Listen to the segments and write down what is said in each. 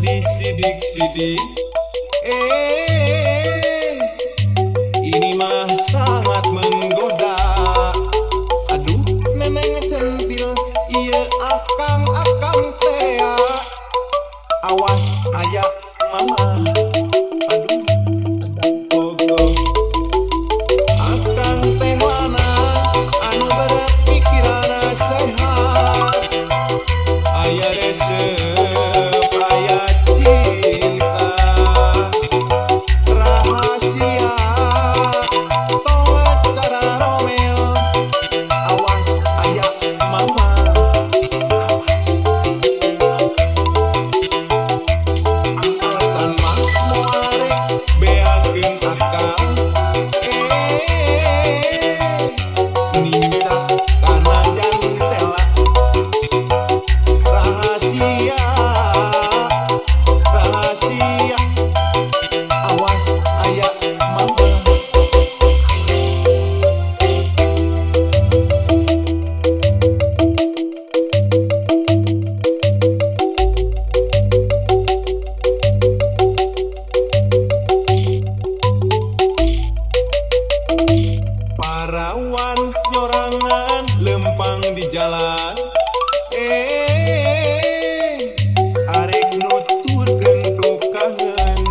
disidik-sidik. Ini mah sangat menggoda. Aduh, neneng centil, iya akang tea. Awas aya mama. Aduh, gogo. Akang teh mana anu berpikiran sehat. Aya resep, aya cinta, rahasia, tolak cara Romeo. Awas aya mama. Alasan mah moarek beakeun akal. Ninja kana jantela. Rahasia, rahasia, awas aya mama. Parawan nyorangan lempang di jalan. Arek nuturkeun tukangan.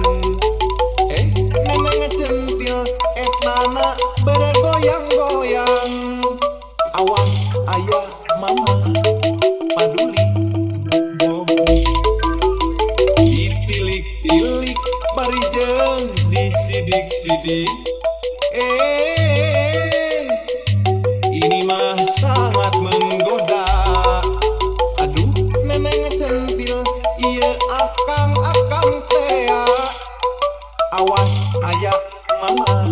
Neneng centil etnana bergoyang-goyang. Awas aya mama. Paduli bohong. Ditilik-tilik barijeng disidik-sidik. Ini mah sangat menggoda. Aduh, neneng centil, iya akang tea. Awas aya mama.